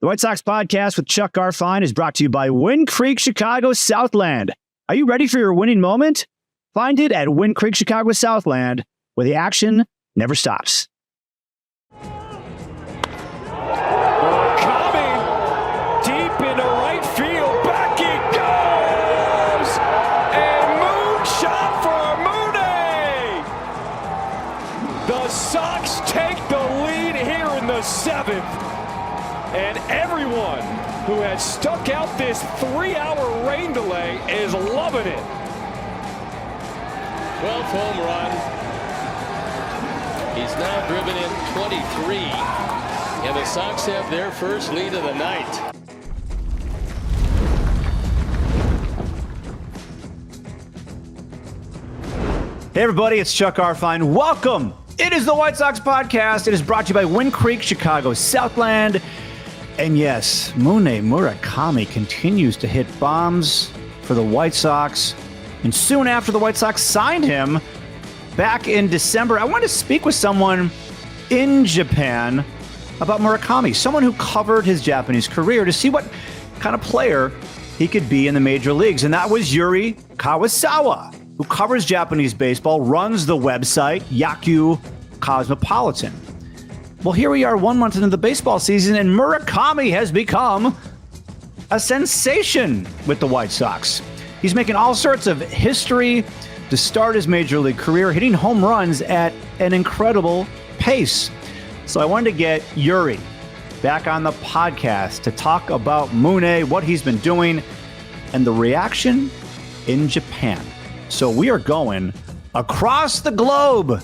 The White Sox Podcast with Chuck Garfien is brought to you by Wind Creek Chicago Southland. Are you ready for your winning moment? Find it at Wind Creek Chicago Southland, where the action never stops. Murakami, deep into right field, back it goes! And moonshot for Mune! The Sox take the lead here in the 7th. And everyone who has stuck out this 3-hour rain delay is loving it. 12th home run. He's now driven in 23. And the Sox have their first lead of the night. Hey everybody, it's Chuck Garfien. Welcome. It is the White Sox Podcast. It is brought to you by Wind Creek Chicago Southland. And yes, Murakami continues to hit bombs for the White Sox. And soon after the White Sox signed him back in December, I wanted to speak with someone in Japan about Murakami, someone who covered his Japanese career to see what kind of player he could be in the major leagues. And that was Yuri Karasawa, who covers Japanese baseball, runs the website Yaku Cosmopolitan. Well, here we are 1 month into the baseball season, and Murakami has become a sensation with the White Sox. He's making all sorts of history to start his major league career, hitting home runs at an incredible pace. So I wanted to get Yuri back on the podcast to talk about Mune, what he's been doing, and the reaction in Japan. So we are going across the globe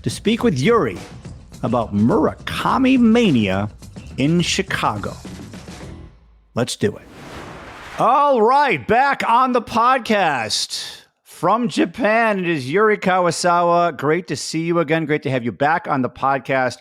to speak with Yuri about Murakami Mania in Chicago. Let's do it. All right, back on the podcast from Japan. It is Yuri Karasawa. Great to see you again. Great to have you back on the podcast.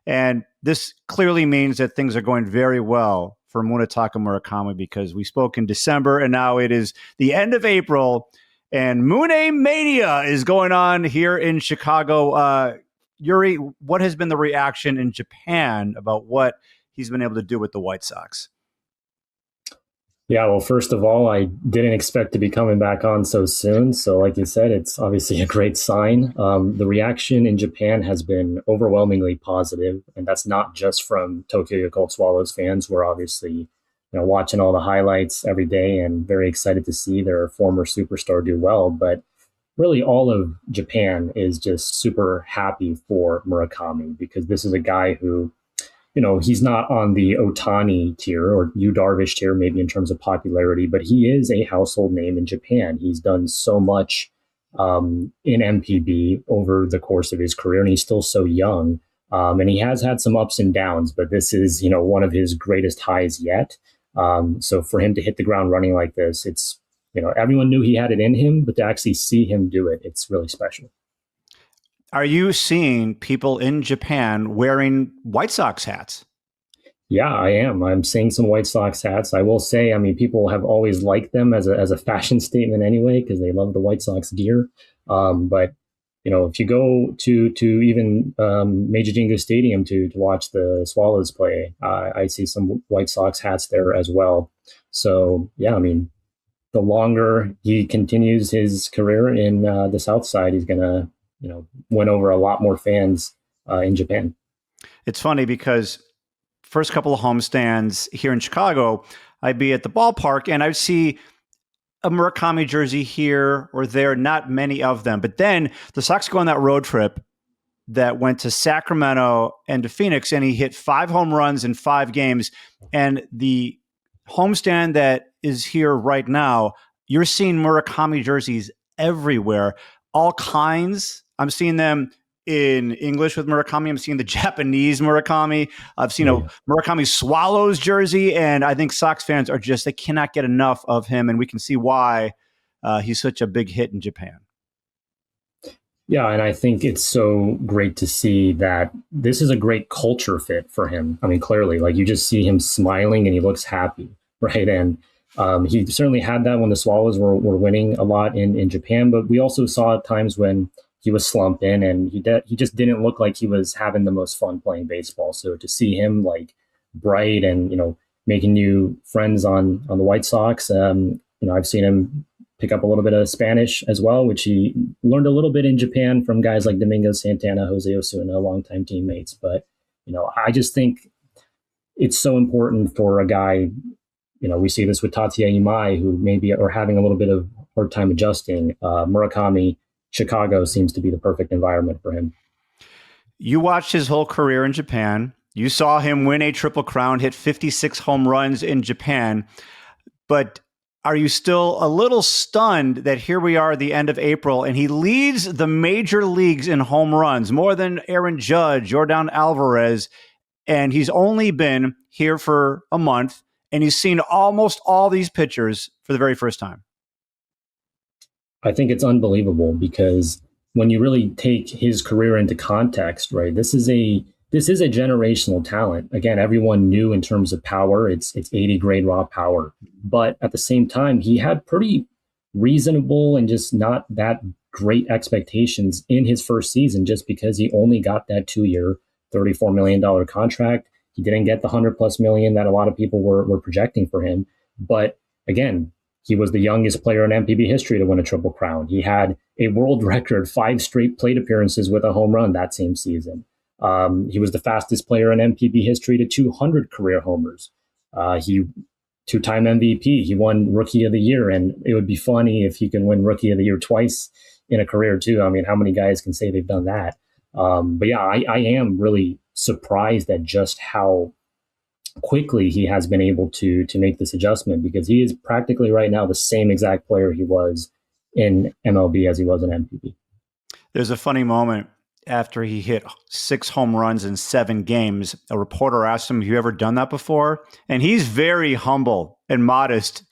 And this clearly means that things are going very well for Munetaka Murakami, because we spoke in December and now it is the end of April and Mune Mania is going on here in Chicago. Yuri, what has been the reaction in Japan about what he's been able to do with the White Sox? Yeah, well, first of all, I didn't expect to be coming back on so soon. So like you said, it's obviously a great sign. The reaction in Japan has been overwhelmingly positive, and that's not just from Tokyo Yakult Swallows fans. We're obviously watching all the highlights every day and very excited to see their former superstar do well. But really, all of Japan is just super happy for Murakami, because this is a guy who, he's not on the Otani tier or Yu Darvish tier, maybe in terms of popularity, but he is a household name in Japan. He's done so much in MPB over the course of his career, and he's still so young. And he has had some ups and downs, but this is, one of his greatest highs yet. So for him to hit the ground running like this, it's, everyone knew he had it in him, but to actually see him do it, it's really special. Are you seeing people in Japan wearing White Sox hats? Yeah, I am. I'm seeing some White Sox hats. I will say, people have always liked them as a fashion statement anyway, because they love the White Sox gear. But if you go to even Meiji Jingu Stadium to watch the Swallows play, I see some White Sox hats there as well. So yeah, the longer he continues his career in the South Side, he's going to, win over a lot more fans in Japan. It's funny because first couple of homestands here in Chicago, I'd be at the ballpark and I'd see a Murakami jersey here or there, not many of them. But then the Sox go on that road trip that went to Sacramento and to Phoenix, and he hit 5 home runs in 5 games. And the homestand that is here right now, you're seeing Murakami jerseys everywhere, all kinds. I'm seeing them in English with Murakami. I'm seeing the Japanese Murakami. I've seen a Murakami Swallows jersey, and I think Sox fans they cannot get enough of him, and we can see why he's such a big hit in Japan. Yeah, and I think it's so great to see that this is a great culture fit for him. Clearly, you just see him smiling and he looks happy, right? And he certainly had that when the Swallows were winning a lot in Japan, but we also saw at times when he was slumping and he just didn't look like he was having the most fun playing baseball. So to see him bright and, making new friends on the White Sox. I've seen him pick up a little bit of Spanish as well, which he learned a little bit in Japan from guys like Domingo Santana, Jose Osuna, longtime teammates. But, I just think it's so important for a guy, we see this with Tatsuya Imai, who maybe are having a little bit of hard time adjusting. Murakami, Chicago seems to be the perfect environment for him. You watched his whole career in Japan. You saw him win a Triple Crown, hit 56 home runs in Japan. But are you still a little stunned that here we are at the end of April and he leads the major leagues in home runs, more than Aaron Judge, Yordan Alvarez, and he's only been here for a month and he's seen almost all these pitchers for the very first time? I think it's unbelievable because when you really take his career into context, right, this is a generational talent. Again, everyone knew in terms of power, it's 80 grade raw power. But at the same time, he had pretty reasonable and just not that great expectations in his first season, just because he only got that 2-year, $34 million contract. He didn't get the 100+ million that a lot of people were projecting for him. But again, he was the youngest player in MPB history to win a Triple Crown. He had a world record 5 straight plate appearances with a home run that same season. He was the fastest player in MPB history to 200 career homers. He 2-time MVP. He won Rookie of the Year, and it would be funny if he can win Rookie of the Year twice in a career too. I mean, how many guys can say they've done that? But yeah, I am really surprised at just how quickly he has been able to make this adjustment, because he is practically right now the same exact player he was in MLB as he was in MPB. There's a funny moment after he hit 6 home runs in 7 games. A reporter asked him, have you ever done that before? And he's very humble and modest,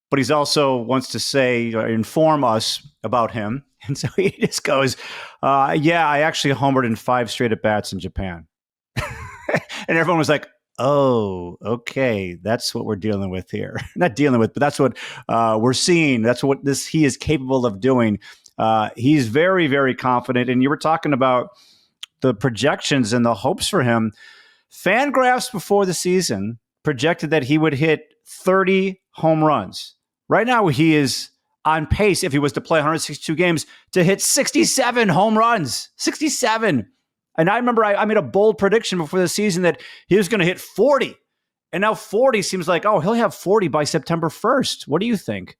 but he's also wants to say, inform us about him. And so he just goes, yeah, I actually homered in 5 straight at-bats in Japan. And everyone was like, oh, okay, that's what we're dealing with here. Not dealing with, but that's what we're seeing. That's what he is capable of doing. He's very, very confident. And you were talking about the projections and the hopes for him. Fangraphs before the season projected that he would hit 30 home runs. Right now, he is on pace, if he was to play 162 games, to hit 67 home runs. 67. And I remember I made a bold prediction before the season that he was going to hit 40. And now 40 seems like, oh, he'll have 40 by September 1st. What do you think?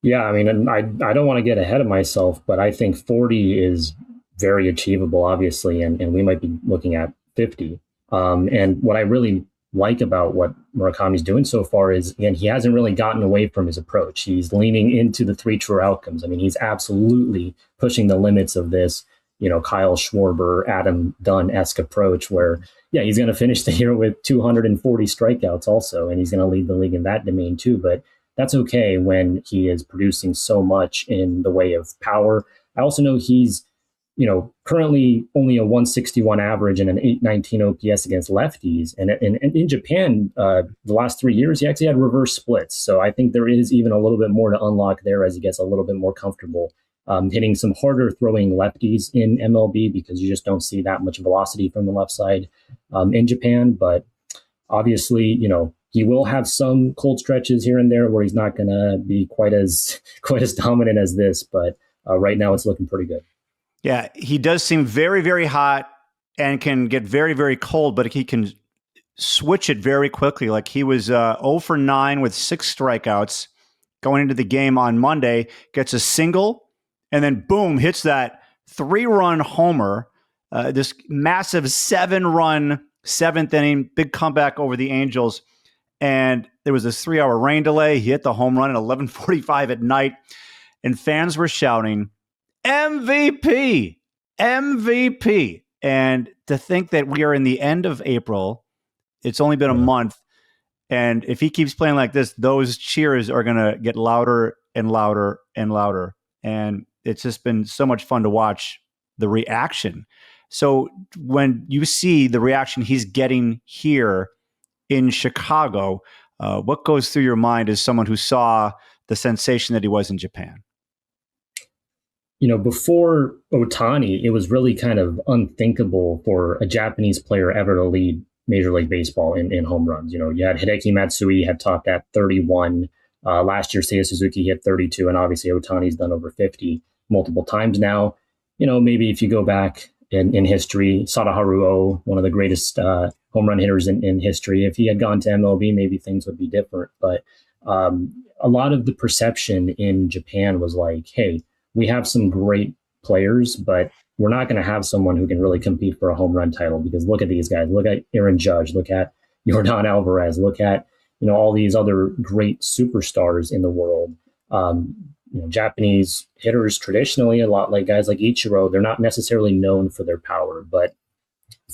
Yeah, I mean, I don't want to get ahead of myself, but I think 40 is very achievable, obviously, and we might be looking at 50. And what I really like about what Murakami's doing so far is, again, he hasn't really gotten away from his approach. He's leaning into the 3 true outcomes. I mean, he's absolutely pushing the limits of this, Kyle Schwarber, Adam Dunn-esque approach where, yeah, he's going to finish the year with 240 strikeouts also, and he's going to lead the league in that domain too. But that's okay when he is producing so much in the way of power. I also know he's, currently only a 161 average and an 819 OPS against lefties. And in Japan, the last 3 years, he actually had reverse splits. So I think there is even a little bit more to unlock there as he gets a little bit more comfortable hitting some harder throwing lefties in MLB, because you just don't see that much velocity from the left side in Japan. But obviously, he will have some cold stretches here and there where he's not going to be quite as dominant as this. But right now it's looking pretty good. Yeah, he does seem very, very hot and can get very, very cold, but he can switch it very quickly. Like he was 0 for 9 with 6 strikeouts going into the game on Monday, gets a single, and then boom, hits that 3-run homer, this massive 7-run 7th inning, big comeback over the Angels. And there was this 3-hour rain delay. He hit the home run at 11:45 at night, and fans were shouting, MVP, MVP. And to think that we are in the end of April, it's only been a month. And if he keeps playing like this, those cheers are going to get louder and louder and louder. And it's just been so much fun to watch the reaction. So when you see the reaction he's getting here in Chicago, what goes through your mind as someone who saw the sensation that he was in Japan? Before Ohtani, it was really kind of unthinkable for a Japanese player ever to lead Major League Baseball in home runs. You had Hideki Matsui had topped at 31. Last year, Seiya Suzuki hit 32, and obviously Otani's done over 50 multiple times now. Maybe if you go back in history, Sadaharu Oh, one of the greatest home run hitters in history, if he had gone to MLB, maybe things would be different. But a lot of the perception in Japan was like, hey, we have some great players, but we're not going to have someone who can really compete for a home run title, because look at these guys. Look at Aaron Judge. Look at Yordan Alvarez. Look at all these other great superstars in the world. Japanese hitters traditionally, a lot like guys like Ichiro, they're not necessarily known for their power, but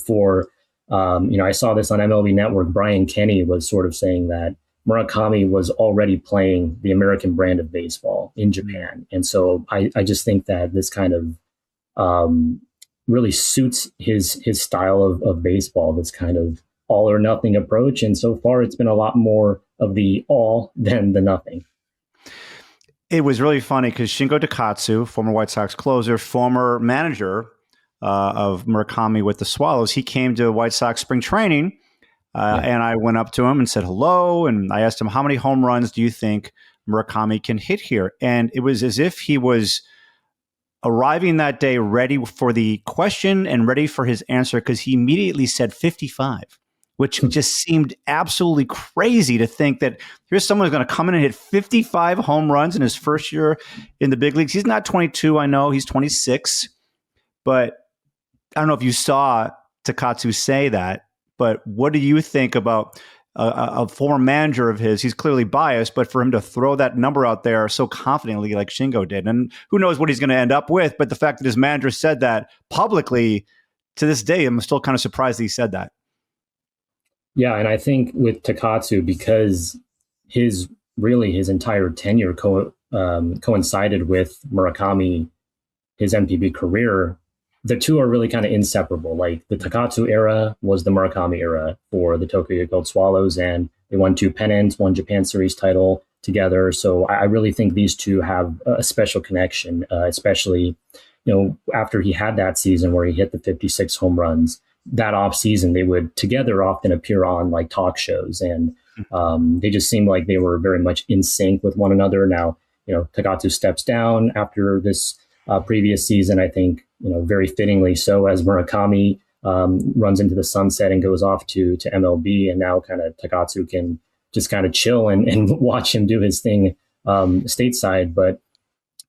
for I saw this on MLB Network. Brian Kenny was sort of saying that Murakami was already playing the American brand of baseball in Japan, and so I just think that this kind of really suits his style of baseball. This kind of all or nothing approach. And so far, it's been a lot more of the all than the nothing. It was really funny because Shingo Takatsu, former White Sox closer, former manager of Murakami with the Swallows, he came to White Sox spring training, and I went up to him and said hello. And I asked him, how many home runs do you think Murakami can hit here? And it was as if he was arriving that day ready for the question and ready for his answer, because he immediately said 55. Which just seemed absolutely crazy to think that here's someone who's going to come in and hit 55 home runs in his first year in the big leagues. He's not 22, I know. He's 26. But I don't know if you saw Takatsu say that, but what do you think about a former manager of his? He's clearly biased, but for him to throw that number out there so confidently like Shingo did, and who knows what he's going to end up with, but the fact that his manager said that publicly, to this day, I'm still kind of surprised that he said that. Yeah, and I think with Takatsu, because his entire tenure coincided with Murakami, his MPB career, the two are really kind of inseparable. Like the Takatsu era was the Murakami era for the Tokyo Gold Swallows, and they won 2 pennants, one Japan Series title together. So I really think these two have a special connection, especially after he had that season where he hit the 56 home runs. That off season, they would together often appear on like talk shows, and they just seemed like they were very much in sync with one another. Now, Takatsu steps down after this previous season, I think, very fittingly so, as Murakami runs into the sunset and goes off to MLB, and now kind of Takatsu can just kind of chill and watch him do his thing stateside. But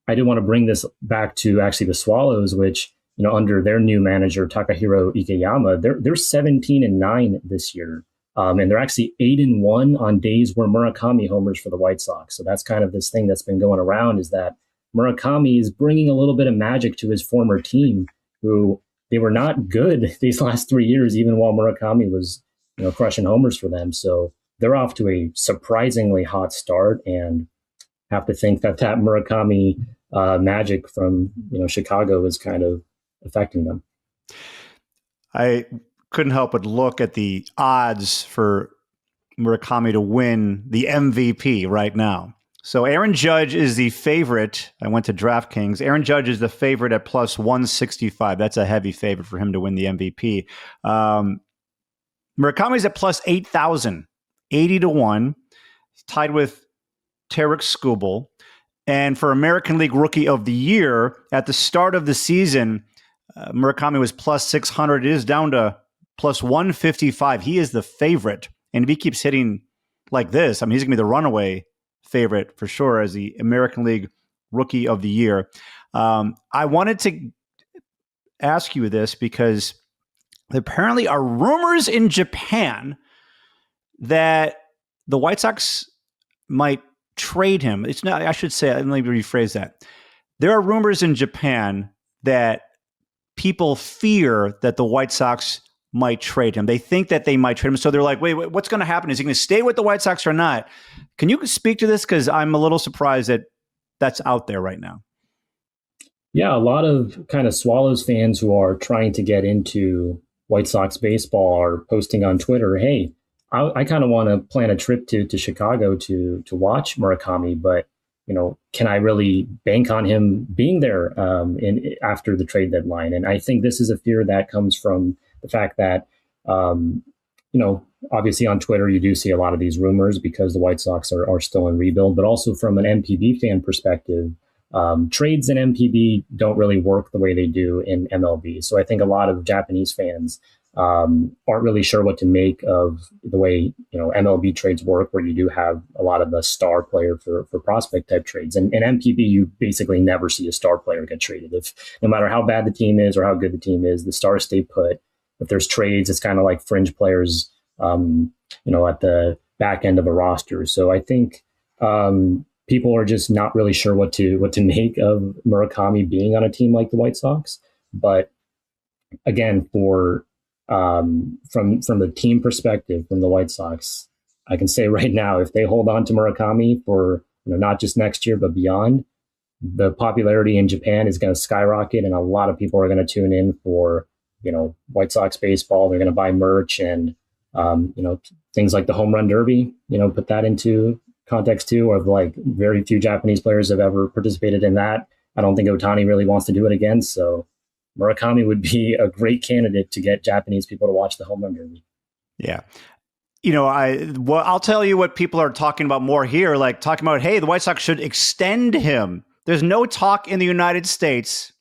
I do want to bring this back to actually the Swallows, which, under their new manager, Takahiro Ikeyama, they're 17-9 this year. And they're actually 8-1 on days where Murakami homers for the White Sox. So that's kind of this thing that's been going around, is that Murakami is bringing a little bit of magic to his former team, who they were not good these last 3 years, even while Murakami was, crushing homers for them. So they're off to a surprisingly hot start, and have to think that Murakami magic from, Chicago is kind of affecting them. I couldn't help but look at the odds for Murakami to win the MVP right now. So Aaron Judge is the favorite. I went to DraftKings. Aaron Judge is the favorite at plus 165. That's a heavy favorite for him to win the MVP. Murakami's at plus 8,000, 80-1, tied with Tarek Skubal. And for American League Rookie of the Year, at the start of the season, Murakami was plus 600. It is down to plus 155. He is the favorite. And if he keeps hitting like this, he's going to be the runaway favorite for sure as the American League Rookie of the Year. I wanted to ask you this because there apparently are rumors in Japan that the White Sox might trade him. It's not, I should say, let me rephrase that. There are rumors in Japan that people fear that the White Sox might trade him. They think that they might trade him. So they're like, wait, what's going to happen? Is he going to stay with the White Sox or not? Can you speak to this? Because I'm a little surprised that that's out there right now. Yeah, a lot of kind of Swallows fans who are trying to get into White Sox baseball are posting on Twitter, hey, I kind of want to plan a trip to Chicago to watch Murakami, but can I really bank on him being there after the trade deadline? And I think this is a fear that comes from the fact that obviously on Twitter, you do see a lot of these rumors because the White Sox are still in rebuild, but also from an MPB fan perspective, trades in MPB don't really work the way they do in MLB. So I think a lot of Japanese fans aren't really sure what to make of the way, MLB trades work, where you do have a lot of the star player for prospect type trades. And in MPB, you basically never see a star player get traded. If no matter how bad the team is or how good the team is, the stars stay put. If there's trades, it's kind of like fringe players, at the back end of a roster. So I think people are just not really sure what to make of Murakami being on a team like the White Sox. But again, from the team perspective, from the White Sox, I can say right now, if they hold on to Murakami for not just next year but beyond, the popularity in Japan is going to skyrocket, and a lot of people are going to tune in for White Sox baseball. They're going to buy merch and things like the home run derby. Put that into context too, of like very few Japanese players have ever participated in that. I don't think Ohtani really wants to do it again, so Murakami would be a great candidate to get Japanese people to watch the home run derby. Yeah. I'll tell you what people are talking about more here, like talking about, hey, the White Sox should extend him. There's no talk in the United States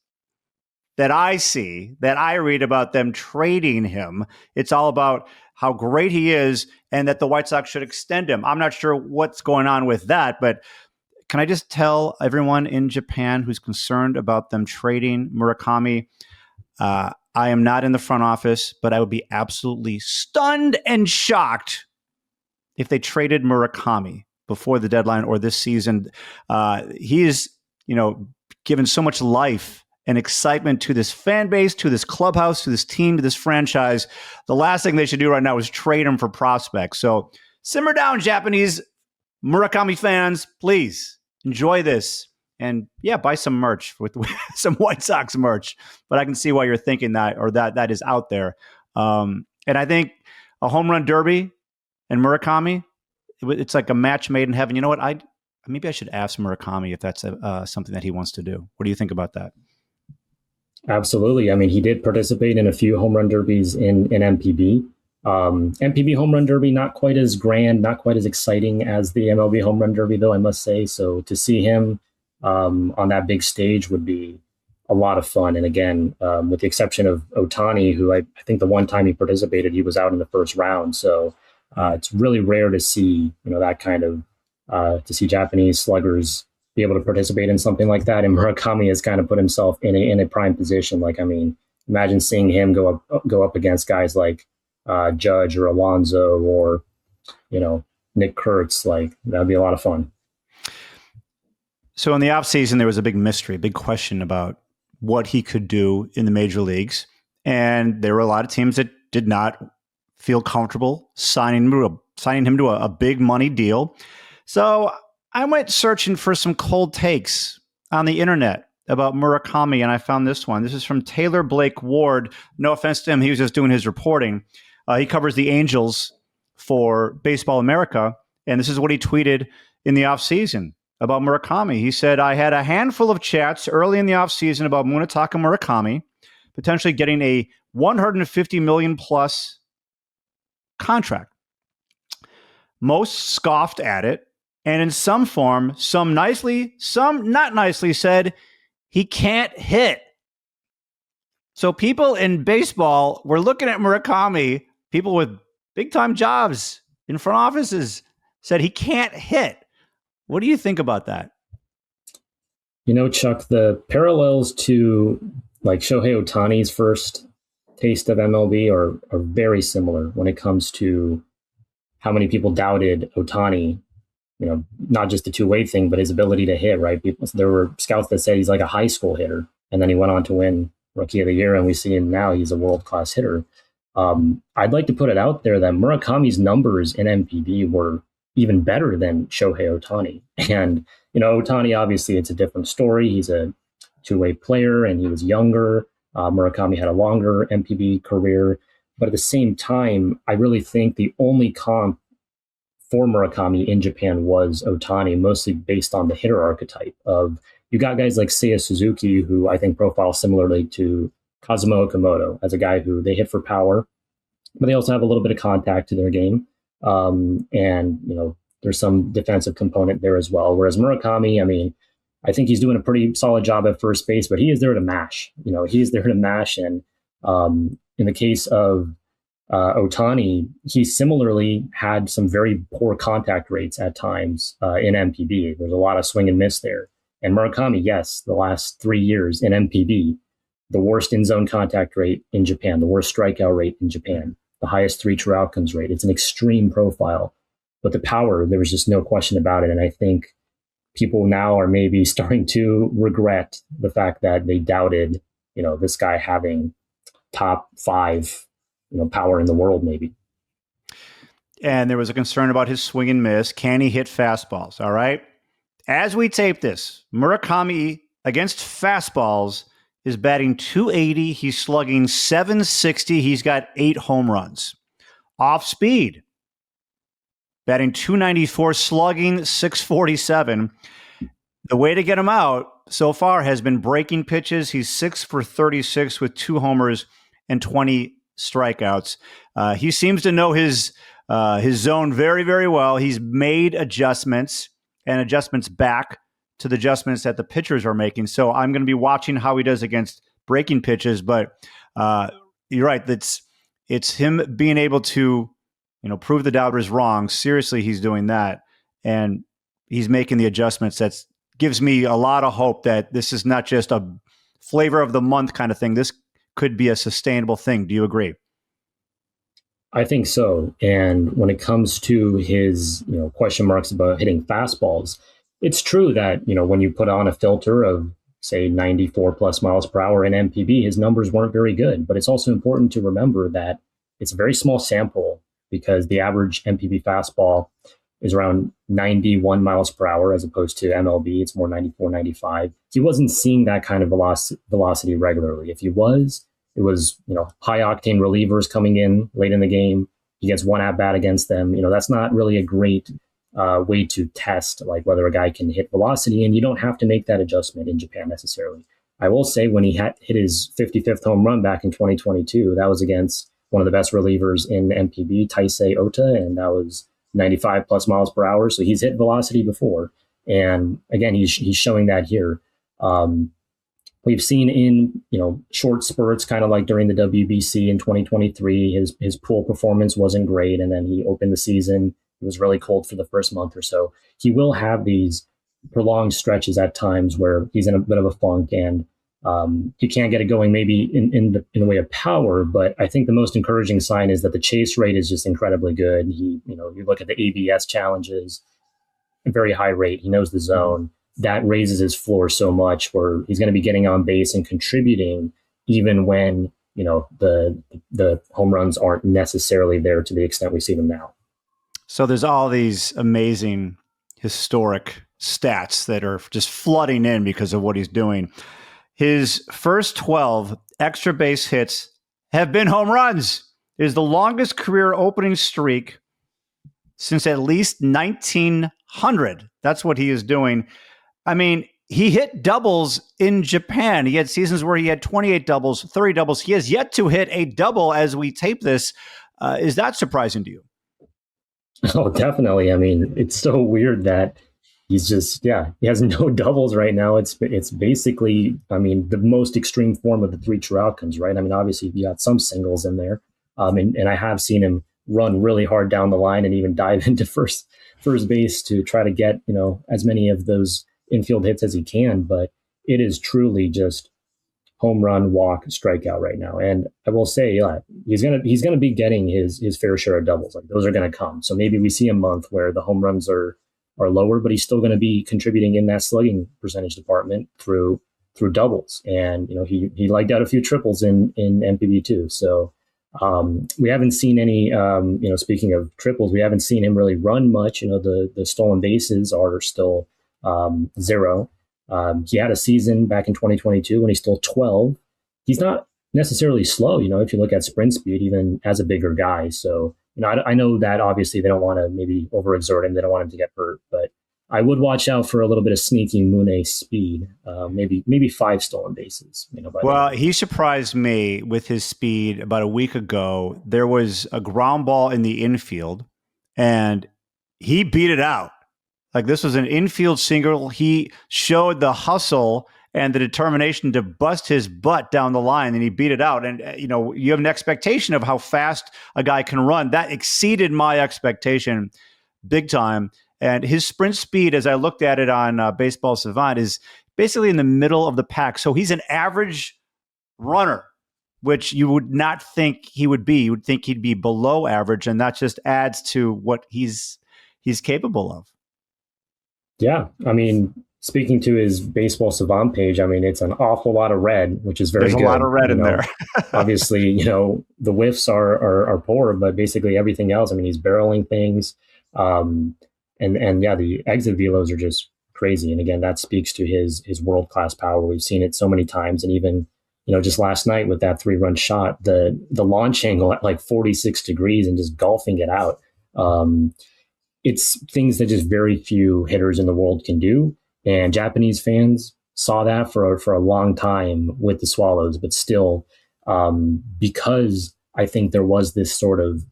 that I see, that I read about them trading him. It's all about how great he is and that the White Sox should extend him. I'm not sure what's going on with that, but can I just tell everyone in Japan who's concerned about them trading Murakami, I am not in the front office, but I would be absolutely stunned and shocked if they traded Murakami before the deadline or this season. He is, given so much life and excitement to this fan base, to this clubhouse, to this team, to this franchise. The last thing they should do right now is trade him for prospects. So simmer down, Japanese Murakami fans, please enjoy this. And yeah, buy some merch with some White Sox merch. But I can see why you're thinking that, or that is out there. And I think a home run derby and Murakami, it's like a match made in heaven. You know what? Maybe I should ask Murakami if that's something that he wants to do. What do you think about that? Absolutely. I mean, he did participate in a few home run derbies in MPB. MPB home run derby, not quite as grand, not quite as exciting as the MLB home run derby, though, I must say. So to see him on that big stage would be a lot of fun. And again, with the exception of Ohtani, who I think the one time he participated, he was out in the first round. So it's really rare to see, that kind of, to see Japanese sluggers be able to participate in something like that. And Murakami has kind of put himself in a prime position. Like, I mean, imagine seeing him go up against guys like Judge or Alonso or, Nick Kurtz. Like, that'd be a lot of fun. So in the offseason, there was a big mystery, a big question about what he could do in the major leagues. And there were a lot of teams that did not feel comfortable signing him to a big money deal. So I went searching for some cold takes on the internet about Murakami, and I found this one. This is from Taylor Blake Ward. No offense to him, he was just doing his reporting. He covers the Angels for Baseball America, and this is what he tweeted in the offseason about Murakami. He said, I had a handful of chats early in the offseason about Munetaka Murakami potentially getting a $150 million plus contract. Most scoffed at it, and in some form, some nicely, some not nicely, said he can't hit. So people in baseball were looking at Murakami, people with big-time jobs in front offices, said he can't hit. What do you think about that? Chuck, the parallels to like Shohei Ohtani's first taste of MLB are very similar when it comes to how many people doubted Ohtani, not just the two-way thing, but his ability to hit, right? There were scouts that said he's like a high school hitter, and then he went on to win Rookie of the Year, and we see him now, he's a world-class hitter. I'd like to put it out there that Murakami's numbers in MPB were even better than Shohei Ohtani. And, Ohtani, obviously, it's a different story. He's a two-way player, and he was younger. Murakami had a longer MPB career. But at the same time, I really think the only comp for Murakami in Japan was Ohtani, mostly based on the hitter archetype of, you got guys like Seiya Suzuki, who I think profile similarly to Kazuma Okamoto as a guy who they hit for power. but they also have a little bit of contact to their game. And, there's some defensive component there as well. Whereas Murakami, I mean, I think he's doing a pretty solid job at first base, but he is there to mash. He is there to mash. And in the case of Ohtani, he similarly had some very poor contact rates at times in MPB. There's a lot of swing and miss there. And Murakami, yes, the last 3 years in MPB, the worst in-zone contact rate in Japan, the worst strikeout rate in Japan, the highest 3 true outcomes rate. It's an extreme profile. But the power, there was just no question about it. And I think people now are maybe starting to regret the fact that they doubted, this guy having top 5, power in the world, maybe. And there was a concern about his swing and miss. Can he hit fastballs? All right. As we tape this, Murakami against fastballs is batting .280. He's slugging .760. He's got 8 home runs. Off speed, batting .294, slugging .647. The way to get him out so far has been breaking pitches. He's 6 for 36 with 2 homers and 20 strikeouts. He seems to know his zone very, very well. He's made adjustments and adjustments back to the adjustments that the pitchers are making. So I'm going to be watching how he does against breaking pitches. But you're right. It's him being able to, prove the doubters wrong. Seriously, he's doing that. And he's making the adjustments. That gives me a lot of hope that this is not just a flavor of the month kind of thing. This could be a sustainable thing. Do you agree? I think so. And when it comes to his, question marks about hitting fastballs, it's true that, when you put on a filter of, say, 94 plus miles per hour in MPB, his numbers weren't very good. But it's also important to remember that it's a very small sample because the average MPB fastball is around 91 miles per hour as opposed to MLB. It's more 94, 95. He wasn't seeing that kind of velocity regularly. If he was, it was, high octane relievers coming in late in the game. He gets one at bat against them. That's not really a great way to test like whether a guy can hit velocity, and you don't have to make that adjustment in Japan necessarily. I will say when he hit his 55th home run back in 2022, that was against one of the best relievers in MPB, Taisei Ota, and that was 95 plus miles per hour. So he's hit velocity before. And again, he's showing that here. We've seen in, short spurts, kind of like during the WBC in 2023, his pool performance wasn't great. And then he opened the season. It was really cold for the first month or so. He will have these prolonged stretches at times where he's in a bit of a funk, and he can't get it going maybe in the way of power. But I think the most encouraging sign is that the chase rate is just incredibly good. He, you look at the ABS challenges, a very high rate. He knows the zone. That raises his floor so much where he's going to be getting on base and contributing even when, the home runs aren't necessarily there to the extent we see them now. So there's all these amazing historic stats that are just flooding in because of what he's doing. His first 12 extra base hits have been home runs. It is the longest career opening streak since at least 1900. That's what he is doing. I mean, he hit doubles in Japan. He had seasons where he had 28 doubles, 30 doubles. He has yet to hit a double as we tape this. Is that surprising to you? Oh, definitely. I mean, it's so weird that he's just, he has no doubles right now. It's basically, the most extreme form of the 3 true outcomes, right? I mean, obviously you got some singles in there. And I have seen him run really hard down the line and even dive into first base to try to get, as many of those infield hits as he can. But it is truly just home run, walk, strikeout right now. And I will say, he's gonna be getting his fair share of doubles. Like those are gonna come. So maybe we see a month where the home runs are lower, but he's still going to be contributing in that slugging percentage department through doubles. And, he liked out a few triples in MPB too. So we haven't seen any, speaking of triples, we haven't seen him really run much. The stolen bases are still 0. He had a season back in 2022 when he stole 12. He's not necessarily slow, if you look at sprint speed, even as a bigger guy. So, I know that obviously they don't want to maybe overexert him. They don't want him to get hurt, but I would watch out for a little bit of sneaky Mune speed, maybe 5 stolen bases. Well, he surprised me with his speed about a week ago. There was a ground ball in the infield, and he beat it out. Like, this was an infield single. He showed the hustle and the determination to bust his butt down the line, and he beat it out. And, you have an expectation of how fast a guy can run. That exceeded my expectation big time. And his sprint speed, as I looked at it on Baseball Savant, is basically in the middle of the pack. So he's an average runner, which you would not think he would be. You would think he'd be below average, and that just adds to what he's capable of. Yeah, I mean, speaking to his Baseball Savant page, I mean, it's an awful lot of red, which is very good. There's a lot of red in there. Obviously, the whiffs are poor, but basically everything else, I mean, he's barreling things. And yeah, the exit velos are just crazy. And again, that speaks to his world-class power. We've seen it so many times. And even, just last night with that 3-run shot, the launch angle at like 46 degrees and just golfing it out. It's things that just very few hitters in the world can do. And Japanese fans saw that for a long time with the Swallows, but still, because I think there was this sort of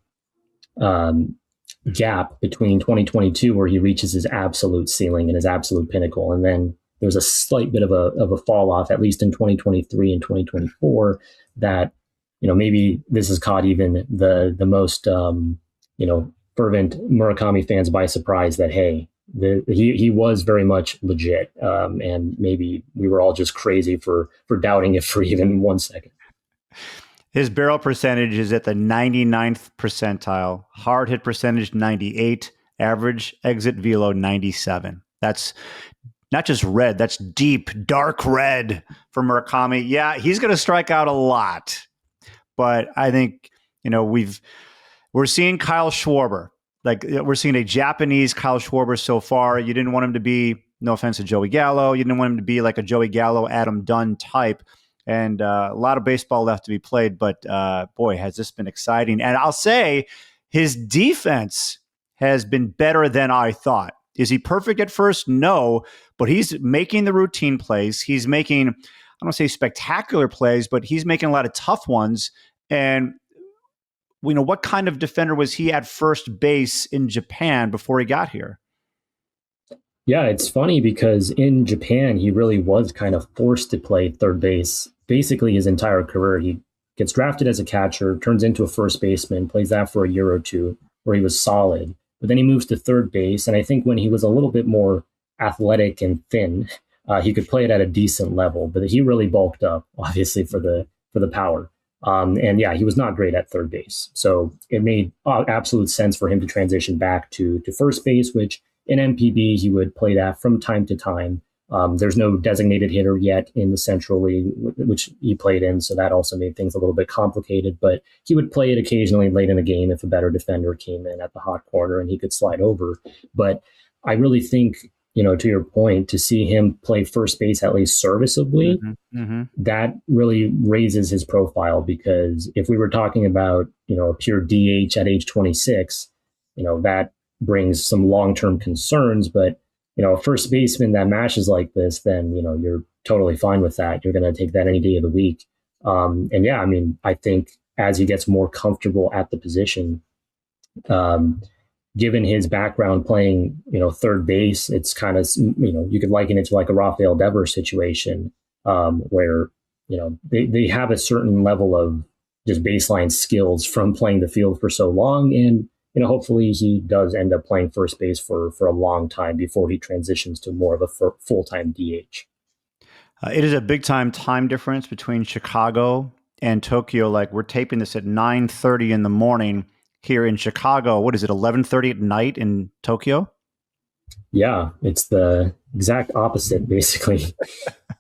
gap between 2022 where he reaches his absolute ceiling and his absolute pinnacle, and then there was a slight bit of a fall off, at least in 2023 and 2024, that maybe this has caught even the most fervent Murakami fans by surprise, that hey, he was very much legit, and maybe we were all just crazy for doubting it for even 1 second. His barrel percentage is at the 99th percentile, hard hit percentage 98, average exit velo 97. That's not just red, that's deep, dark red for Murakami. Yeah, he's going to strike out a lot, but I think, we're seeing Kyle Schwarber. Like, we're seeing a Japanese Kyle Schwarber so far. You didn't want him to be, no offense to Joey Gallo, you didn't want him to be like a Joey Gallo, Adam Dunn type. And a lot of baseball left to be played, but boy, has this been exciting. And I'll say his defense has been better than I thought. Is he perfect at first? No, but he's making the routine plays. He's making, I don't want to say spectacular plays, but he's making a lot of tough ones. And what kind of defender was he at first base in Japan before he got here? Yeah, it's funny because in Japan, he really was kind of forced to play third base basically his entire career. He gets drafted as a catcher, turns into a first baseman, plays that for a year or two where he was solid. But then he moves to third base. And I think when he was a little bit more athletic and thin, he could play it at a decent level. But he really bulked up, obviously, for the power. And yeah, he was not great at third base. So it made absolute sense for him to transition back to first base, which in MPB, he would play that from time to time. There's no designated hitter yet in the Central League, which he played in. So that also made things a little bit complicated. But he would play it occasionally late in a game if a better defender came in at the hot corner and he could slide over. But I really think, to your point, to see him play first base at least serviceably, that really raises his profile. Because if we were talking about, a pure DH at age 26, that brings some long-term concerns. But a first baseman that mashes like this, then you're totally fine with that. You're going to take that any day of the week. And yeah, I mean, I think as he gets more comfortable at the position, given his background playing third base, it's kind of you could liken it to like a Rafael Devers situation, where they have a certain level of just baseline skills from playing the field for so long. And hopefully he does end up playing first base for a long time before he transitions to more of a full-time DH. It is a big-time difference between Chicago and Tokyo. Like, we're taping this at 9:30 in the morning here in Chicago. What is it, 11:30 at night in Tokyo? Yeah, it's the exact opposite, basically,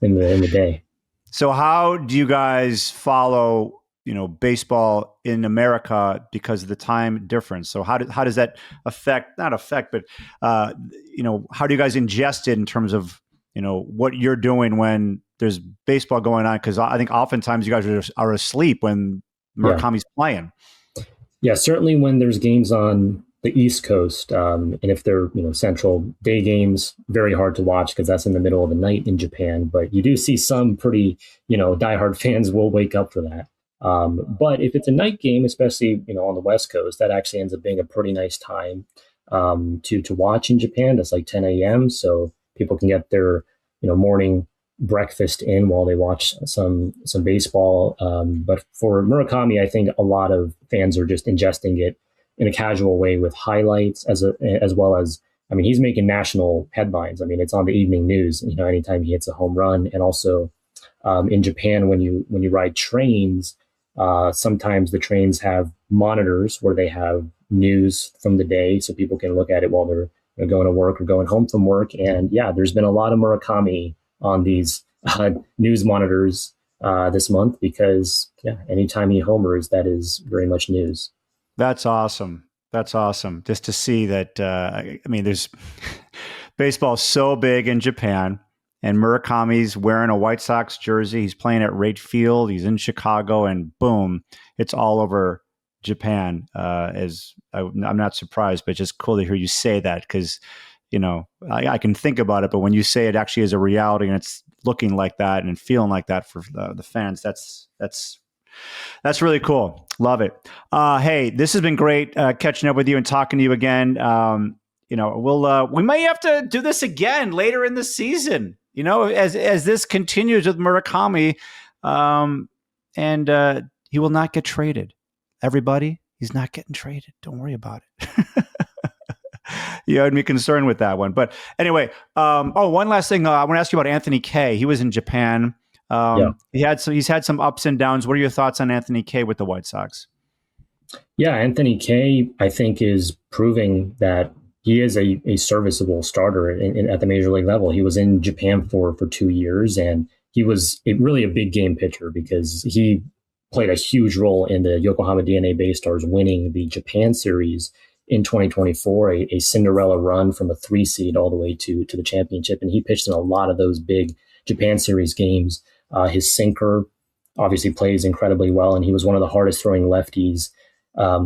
in the day. So how do you guys follow baseball in America because of the time difference? So how does that not affect, but how do you guys ingest it in terms of, what you're doing when there's baseball going on? Because I think oftentimes you guys are asleep when Murakami's playing. Yeah, certainly when there's games on the East Coast. And if they're, central day games, very hard to watch because that's in the middle of the night in Japan. But you do see some pretty, diehard fans will wake up for that. But if it's a night game, especially, on the West Coast, that actually ends up being a pretty nice time to watch in Japan. That's like 10 a.m. So people can get their, morning breakfast in while they watch some baseball. But for Murakami, I think a lot of fans are just ingesting it in a casual way with highlights as well as, he's making national headlines. It's on the evening news, anytime he hits a home run. And also in Japan, when you ride trains, sometimes the trains have monitors where they have news from the day so people can look at it while they're going to work or going home from work. And yeah, there's been a lot of Murakami on these news monitors this month because anytime he homers, that is very much news. That's awesome. Just to see that, there's baseball so big in Japan, and Murakami's wearing a White Sox jersey. He's playing at Wright Field. He's in Chicago, and boom, it's all over Japan. I'm not surprised, but it's just cool to hear you say that because, I can think about it, but when you say it actually is a reality and it's looking like that and feeling like that for the fans, that's really cool. Love it. Hey, this has been great catching up with you and talking to you again. We may have to do this again later in the season, as this continues with Murakami, and he will not get traded. Everybody, he's not getting traded. Don't worry about it. You had me concerned with that one. But anyway, one last thing. I want to ask you about Anthony Kay. He was in Japan. He's had some ups and downs. What are your thoughts on Anthony Kay with the White Sox? Yeah, Anthony Kay, I think, is proving that he is a serviceable starter at the major league level. He was in Japan for 2 years, and he was really a big game pitcher because he played a huge role in the Yokohama DNA Bay Stars winning the Japan series in 2024, a Cinderella run from a 3 seed all the way to the championship. And he pitched in a lot of those big Japan series games. His sinker obviously plays incredibly well, and he was one of the hardest throwing lefties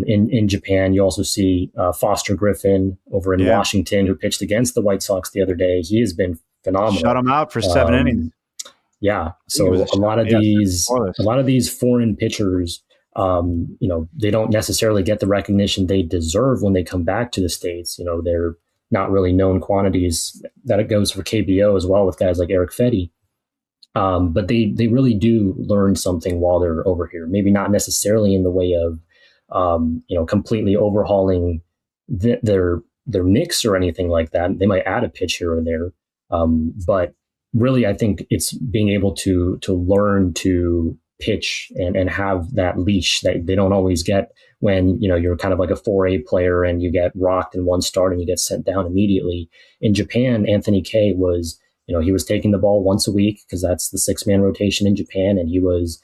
in Japan. You also see Foster Griffin over in Washington, who pitched against the White Sox the other day. He has been phenomenal. Shut him out for 7 innings. Yeah. So a lot of these foreign pitchers, they don't necessarily get the recognition they deserve when they come back to the States. They're not really known quantities. That it goes for KBO as well with guys like Eric Fetty. But they really do learn something while they're over here. Maybe not necessarily in the way of, completely overhauling their mix or anything like that. They might add a pitch here or there. But really, I think it's being able to learn to pitch and have that leash that they don't always get when, you're kind of like a 4A player and you get rocked in one start and you get sent down immediately. In Japan, Anthony Kay was, he was taking the ball once a week because that's the 6-man rotation in Japan. And he was,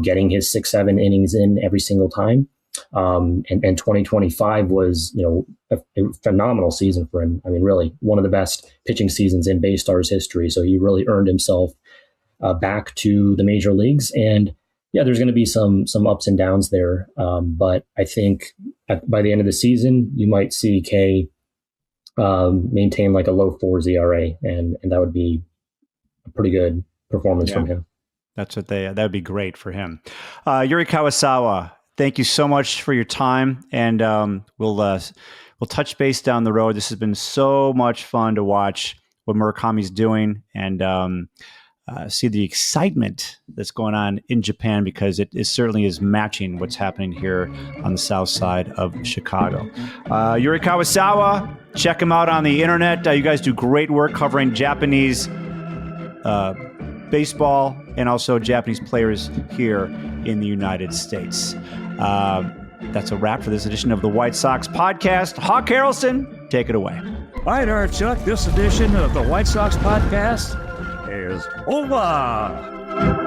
getting his 6-7 innings in every single time. And 2025 was, a phenomenal season for him. Really one of the best pitching seasons in Bay Stars history. So he really earned himself back to the major leagues. And yeah, there's going to be some ups and downs there. But I think by the end of the season, you might see Kay maintain like a low 4s ERA, and that would be a pretty good performance from him. That would be great for him. Yuri Karasawa, thank you so much for your time, and we'll touch base down the road. This has been so much fun to watch what Murakami's doing and see the excitement that's going on in Japan, because it certainly is matching what's happening here on the south side of Chicago. Yuri Karasawa, check him out on the internet. You guys do great work covering Japanese baseball and also Japanese players here in the United States. That's a wrap for this edition of the White Sox Podcast. Hawk Harrelson, take it away. All right, Chuck, this edition of the White Sox Podcast is over.